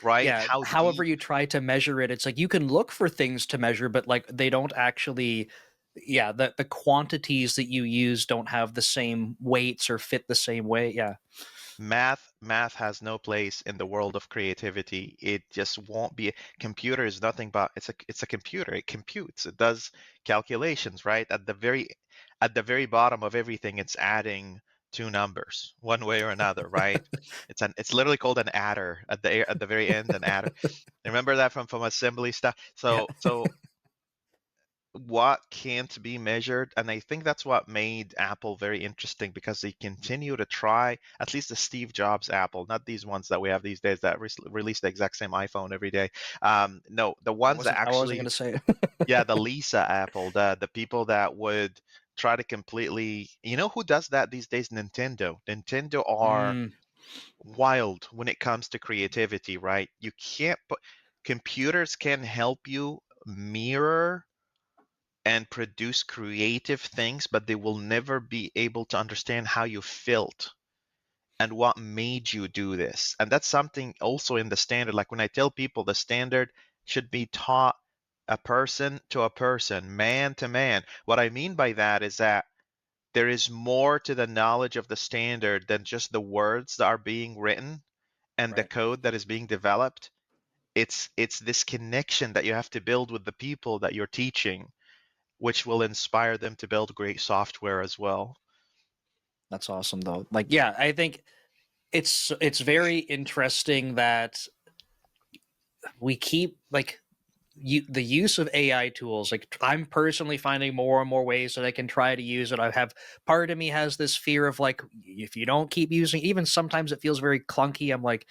right, Yeah. how However deep. you try to measure it, it's like you can look for things to measure, but like they don't actually. Yeah, the quantities that you use don't have the same weights or fit the same way. Yeah. Math has no place in the world of creativity. It just won't be. Computer is nothing but it's a computer. It computes. It does calculations, right? At the very bottom of everything, it's adding two numbers, one way or another, right? It's literally called an adder at the very end, an adder. Remember that from assembly stuff. Yeah. So what can't be measured, and I think that's what made Apple very interesting, because they continue to try, at least the Steve Jobs Apple, not these ones that we have these days that release the exact same iPhone every day. No, the I ones that wasn't actually, gonna say it. yeah, the Lisa Apple, the people that would try to completely, who does that these days? Nintendo are Mm, wild when it comes to creativity, right? You can't put computers can help you mirror and produce creative things, but they will never be able to understand how you felt and what made you do this. And that's something also in the standard. Like when I tell people the standard should be taught a person to a person, man to man. What I mean by that is that there is more to the knowledge of the standard than just the words that are being written and the right. code that is being developed. it's this connection that you have to build with the people that you're teaching, which will inspire them to build great software as well. That's awesome though. Like, yeah, I think it's very interesting that we keep like the use of AI tools. Like I'm personally finding more and more ways that I can try to use it. I have part of me has this fear of like if you don't keep using, even sometimes it feels very clunky. I'm like,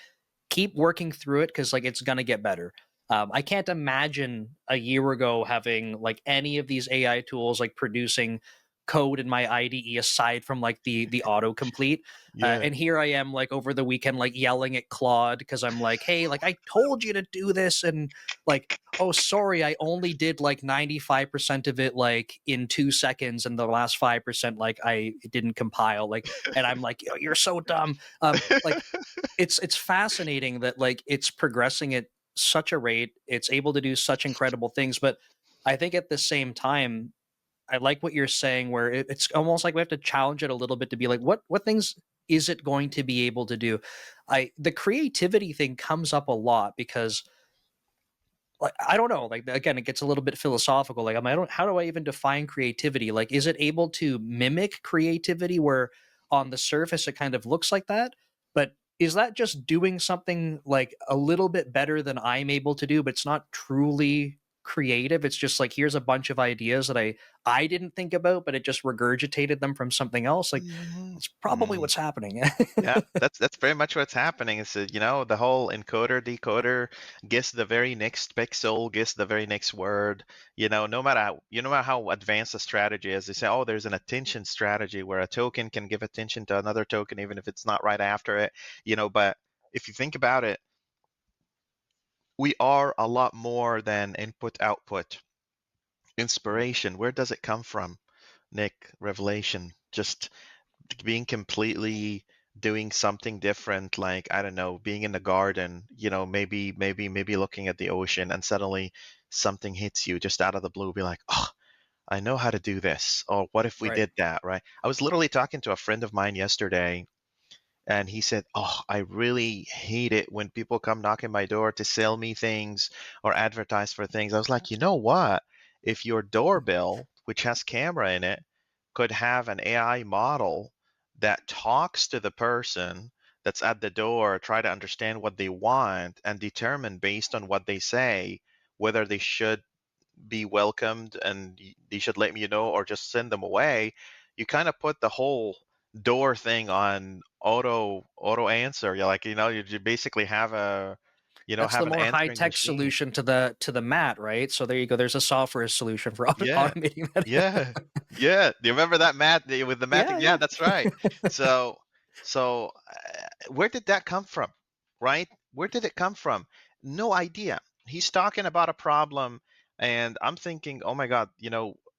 keep working through it because like it's gonna get better. I can't imagine a year ago having like any of these AI tools like producing code in my IDE aside from like the autocomplete. Yeah. And here I am like over the weekend like yelling at Claude because I'm like, hey, like I told you to do this, and like, oh sorry, I only did like 95% of it like in 2 seconds, and the last 5% like I it didn't compile. Like, and I'm like, you're so dumb. Like it's fascinating that like it's progressing at such a rate. It's able to do such incredible things, but I think at the same time, I like what you're saying, where it's almost like we have to challenge it a little bit to be like, what things is it going to be able to do? I the creativity thing comes up a lot because like I don't know, like again, it gets a little bit philosophical. Like I don't how do I even define creativity? Like, is it able to mimic creativity where on the surface it kind of looks like that? But is that just doing something like a little bit better than I'm able to do, but it's not truly creative? It's just like here's a bunch of ideas that I didn't think about, but it just regurgitated them from something else. Like Mhm. it's probably Mhm. what's happening. Yeah, that's very much what's happening. Is the whole encoder decoder guess the very next pixel, guess the very next word. No matter how advanced the strategy is, they say, oh, there's an attention strategy where a token can give attention to another token even if it's not right after it. But if you think about it, we are a lot more than input output. Inspiration, where does it come from? Nick, revelation, just being completely doing something different, like I don't know, being in the garden, maybe looking at the ocean, and suddenly something hits you just out of the blue. Be like, oh, I know how to do this. Or what if we Right. did that, right? I was literally talking to a friend of mine yesterday, and he said, oh, I really hate it when people come knocking my door to sell me things or advertise for things. I was like, you know what? If your doorbell, which has camera in it, could have an AI model that talks to the person that's at the door, try to understand what they want, and determine based on what they say whether they should be welcomed and they should let me know or just send them away. You kind of put the whole door thing on auto answer. You're like, you basically have That's the have an more high answering tech machine. solution to the mat, right? So there you go. There's a software solution for Yeah, automating that. yeah, yeah. Do you remember that with the Yeah, matting? Yeah, yeah. that's right. So, where did that come from? Right? Where did it come from? No idea. He's talking about a problem, and I'm thinking, oh my God,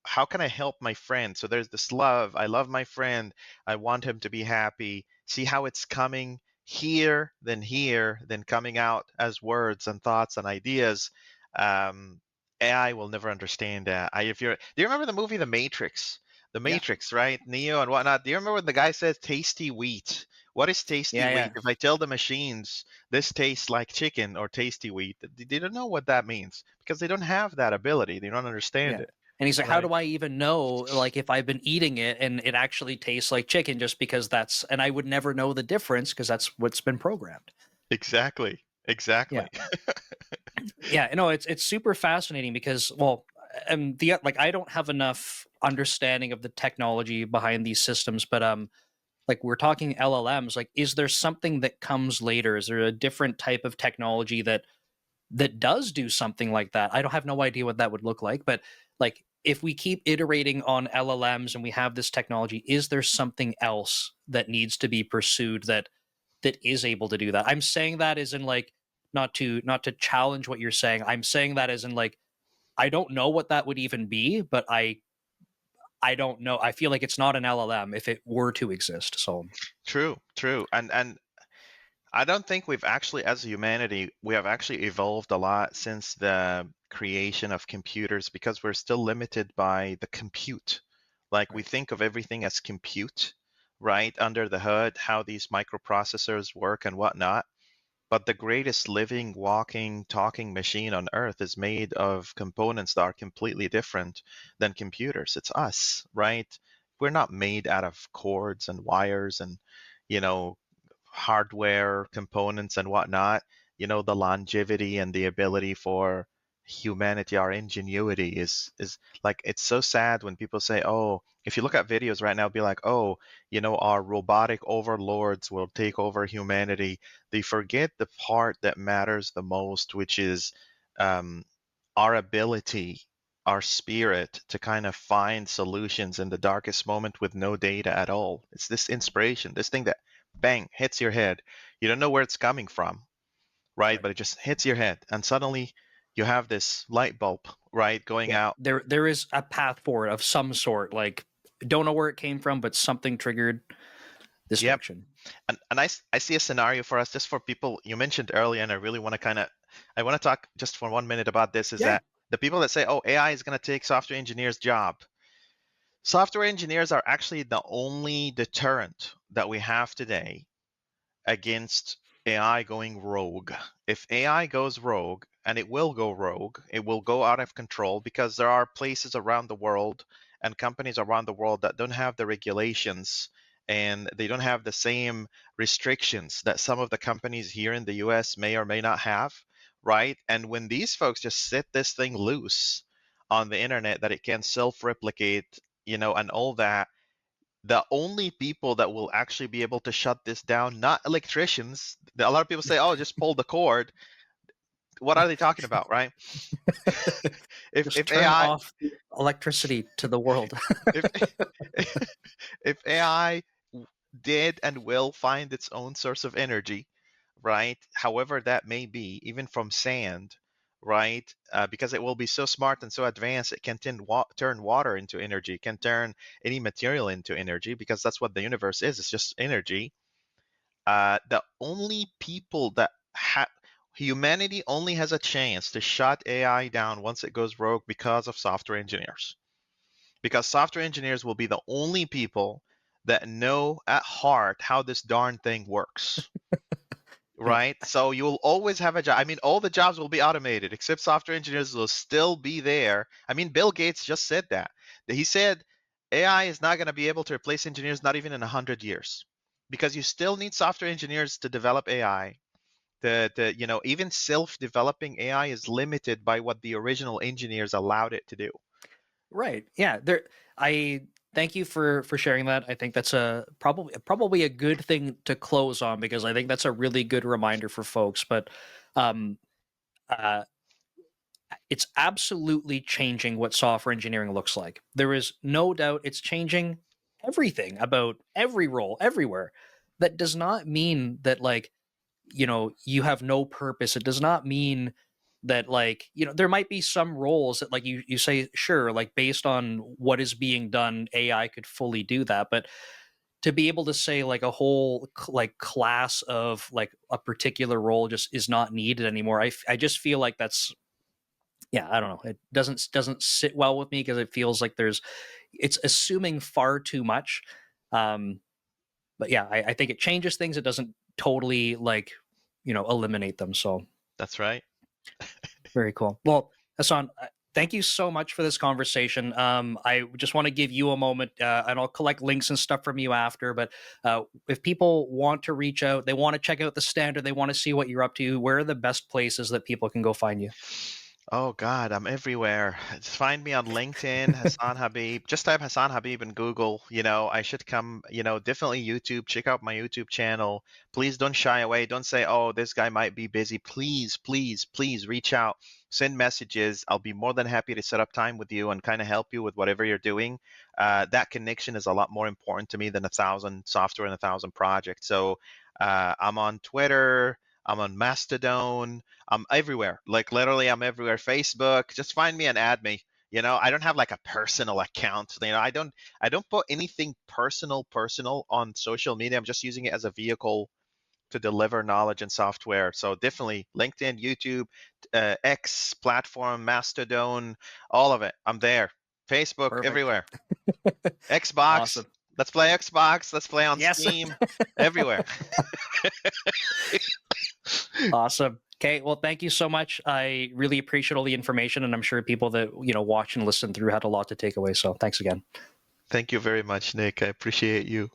how can I help my friend? So there's this love. I love my friend. I want him to be happy. See how it's coming here, then coming out as words and thoughts and ideas. Um, AI will never understand that. If you're, do you remember the movie The Matrix? The Yeah. Matrix, right? Neo and whatnot. Do you remember when the guy says tasty wheat? What is tasty Yeah, wheat? yeah. If I tell the machines this tastes like chicken or tasty wheat, they don't know what that means because they don't have that ability. They don't understand Yeah. it, And he's like, "How right? do I even know like if I've been eating it and it actually tastes like chicken just because that's and I would never know the difference because that's what's been programmed." Exactly. Yeah. Exactly. Yeah, no, it's super fascinating because well, the like I don't have enough understanding of the technology behind these systems, but like we're talking LLMs, like is there something that comes later? Is there a different type of technology that does do something like that? I don't have no idea what that would look like, but like if we keep iterating on LLMs and we have this technology, is there something else that needs to be pursued that is able to do that? I'm saying that as in like not to challenge what you're saying. I'm saying that as in like I don't know what that would even be, but I don't know. I feel like it's not an LLM if it were to exist. So True. True. And I don't think we've actually, as humanity, we have actually evolved a lot since the creation of computers because we're still limited by the compute. Like we right. think of everything as compute, right? Under the hood, how these microprocessors work and whatnot. but the greatest living, walking, talking machine on earth is made of components that are completely different than computers. It's us, right? We're not made out of cords and wires and, you know, hardware components and whatnot. The longevity and the ability for humanity, our ingenuity is like, it's so sad when people say, oh, if you look at videos right now, be like, oh, our robotic overlords will take over humanity. They forget the part that matters the most, which is um, our ability, our spirit to kind of find solutions in the darkest moment with no data at all. It's this inspiration, this thing that bang hits your head. You don't know where it's coming from, right? Right. But it just hits your head, and suddenly you have this light bulb, right, going Yeah, out. there is a path forward of some sort. Like, don't know where it came from, but something triggered this Yep. direction. And I see a scenario for us, just for people you mentioned earlier, and I really want to I want to talk just for 1 minute about this, is Yeah. that the people that say, oh, AI is going to take software engineers' job. Software engineers are actually the only deterrent that we have today against AI going rogue. If AI goes rogue, and it will go rogue, it will go out of control, because there are places around the world and companies around the world that don't have the regulations, and they don't have the same restrictions that some of the companies here in the US may or may not have, right? And when these folks just set this thing loose on the internet that it can self-replicate, and all that, the only people that will actually be able to shut this down, not electricians. A lot of people say, oh, just pull the cord. What are they talking about, right? if Just if turn AI off the electricity to the world. if if AI did and will find its own source of energy, right? However that may be, even from sand, right? Because it will be so smart and so advanced, it can turn water into energy, it can turn any material into energy, because that's what the universe is. It's just energy. The only people that humanity only has a chance to shut AI down once it goes rogue because of software engineers. Because software engineers will be the only people that know at heart how this darn thing works. Yeah. Right? So you'll always have a job. I mean, all the jobs will be automated, except software engineers will still be there. I mean, Bill Gates just said that. He said AI is not going to be able to replace engineers, not even in 100 years, because you still need software engineers to develop AI. Even self-developing AI is limited by what the original engineers allowed it to do. Right. Yeah. There. I thank you for sharing that. I think that's a probably a good thing to close on, because I think that's a really good reminder for folks. But um, uh, it's absolutely changing what software engineering looks like. There is no doubt it's changing everything about every role everywhere. That does not mean that, like, you have no purpose. It does not mean that, like, there might be some roles that, like, you say, sure, like, based on what is being done, AI could fully do that. But to be able to say, like, a whole like class of, like, a particular role just is not needed anymore, I just feel like that's, yeah, I don't know, it doesn't sit well with me, because it feels like it's assuming far too much. um but yeah, I think it changes things. It doesn't totally, like, eliminate them. So That's right. very cool. Well, Hassan, thank you so much for this conversation. I just want to give you a moment, and I'll collect links and stuff from you after. But if people want to reach out, they want to check out the standard, they want to see what you're up to, where are the best places that people can go find you? Oh God, I'm everywhere. Just find me on LinkedIn, Hassan Habib. Just type Hassan Habib in Google. I should come. Definitely YouTube. Check out my YouTube channel. Please don't shy away. Don't say, "Oh, this guy might be busy." Please, please, please reach out. Send messages. I'll be more than happy to set up time with you and kind of help you with whatever you're doing. That connection is a lot more important to me than 1,000 software and 1,000 projects. So I'm on Twitter. I'm on Mastodon. I'm everywhere. Like literally, I'm everywhere. Facebook. Just find me and add me. I don't have like a personal account. I don't put anything personal on social media. I'm just using it as a vehicle to deliver knowledge and software. So definitely LinkedIn, YouTube, X platform, Mastodon, all of it. I'm there. Facebook, Perfect. everywhere. Xbox. Awesome. Let's play Xbox. Let's play on Yes. Steam. Everywhere. Awesome. Okay, well, thank you so much. I really appreciate all the information, and I'm sure people that watch and listen through had a lot to take away. So, thanks again. Thank you very much, Nick. I appreciate you.